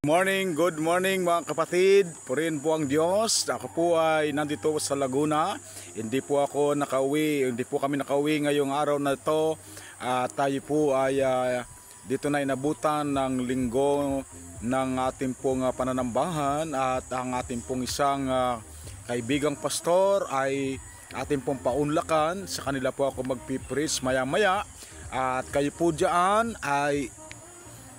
Good morning mga kapatid. Purihin po ang Diyos. Ako po ay nandito sa Laguna. Hindi po kami nakauwi ngayong araw na ito. Tayo po ay dito na inabutan ng linggo ng ating pong pananambahan. At ang ating pong isang kaibigang pastor ay ating pong paunlakan. Sa kanila po ako magpipreach maya maya. At kayo po dyan ay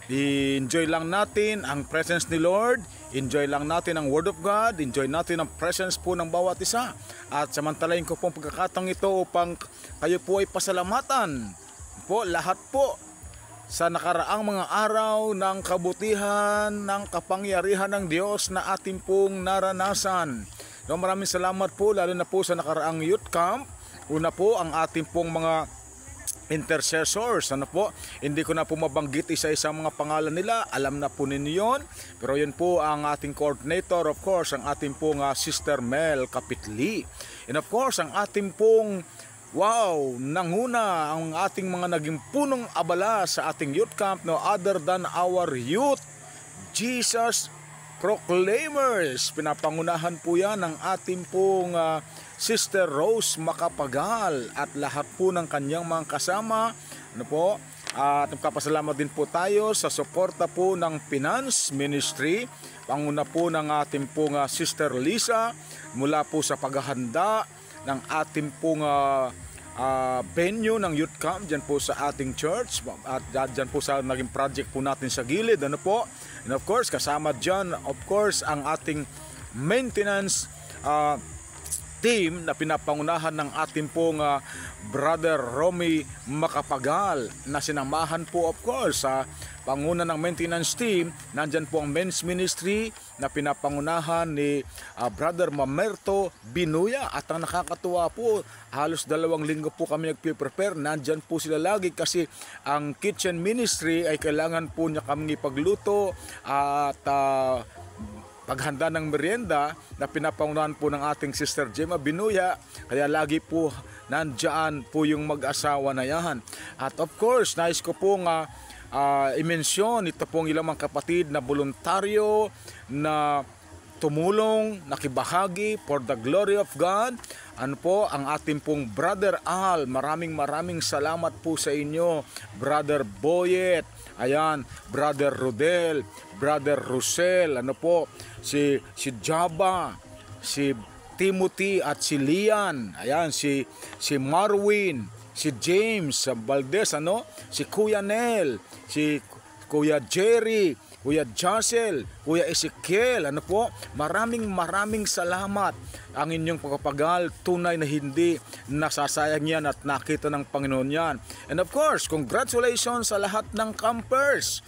enjoy lang natin ang presence ni Lord, enjoy lang natin ang Word of God, enjoy natin ang presence po ng bawat isa. At samantalahin ko po ang pagkakataong ito upang kayo po ay pasalamatan po lahat po sa nakaraang mga araw ng kabutihan, ng kapangyarihan ng Diyos na ating pong naranasan. No, maraming salamat po lalo na po sa nakaraang youth camp. Una po ang ating pong mga intercessors, hindi ko na po mabanggit isa-isa mga pangalan nila, alam na po ninyo yun, pero yun po ang ating coordinator, of course, ang ating pong Sister Mel Kapitli, and of course, ang ating pong nanguna, ang ating mga naging punong abala sa ating youth camp, no other than our youth, Jesus Proclaimers. Pinapangunahan po yan ng ating pong Sister Rose Macapagal at lahat po ng kanyang mga kasama. At nagpapasalamat din po tayo sa suporta po ng Finance Ministry. Panguna po ng ating pong Sister Lisa mula po sa paghahanda ng ating pong venue ng youth camp dyan po sa ating church at dyan po sa naging project po natin sa gilid. And of course, kasama dyan, of course, ang ating maintenance team na pinapangunahan ng ating pong Brother Romy Macapagal na sinamahan po, of course, sa panguna ng maintenance team. Nandyan po ang men's ministry na pinapangunahan ni Brother Mamerto Binuya. At ang nakakatuwa po, halos 2 linggo po kami nagpiprepare. Nandyan po sila lagi kasi ang kitchen ministry ay kailangan po niya kami ipagluto at paghanda ng merienda na pinapangunahan po ng ating Sister Gemma Binuya. Kaya lagi po nandyan po yung mag-asawa na yan. At of course, nais ko po nga i-mention ito pong ilang mga kapatid na voluntaryo na tumulong, nakibahagi for the glory of God. Ang ating pong Brother Al, maraming salamat po sa inyo. Brother Boyet, ayan, Brother Rodel, Brother Rosel, si Jaba, si Timothy at si Lian, ayan, si Marwin, si James Valdez, si Kuya Nel, si Kuya Jerry, Kuya Josel, Kuya Ezekiel, maraming salamat. Ang inyong pagpapagal, tunay na hindi nasasayang yan at nakita ng Panginoon yan. And of course, congratulations sa lahat ng campers.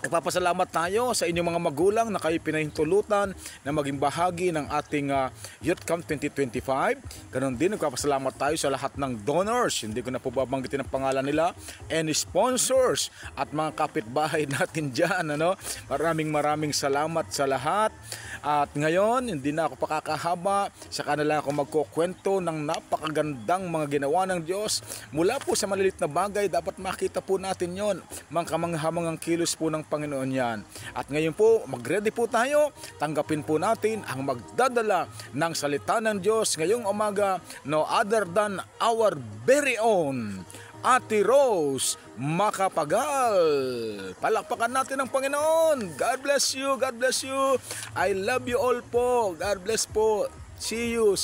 Nagpapasalamat tayo sa inyong mga magulang na kayo pinahintulutan na maging bahagi ng ating Youth Camp 2025. Ganon din, nagpapasalamat tayo sa lahat ng donors. Hindi ko na po babanggitin ang pangalan nila. And sponsors at mga kapitbahay natin dyan. Maraming salamat sa lahat. At ngayon, hindi na ako pakakahaba. Saka na lang ako magkukwento ng napakagandang mga ginawa ng Diyos. Mula po sa malilit na bagay, dapat makita po natin yon. Kamanghamangang kilos po ng Panginoon yan. At ngayon po, mag-ready po tayo. Tanggapin po natin ang magdadala ng salita ng Diyos ngayong umaga, no other than our very own Ate Rose Macapagal. Palakpakan natin ang Panginoon. God bless you. God bless you. I love you all po. God bless po. See you.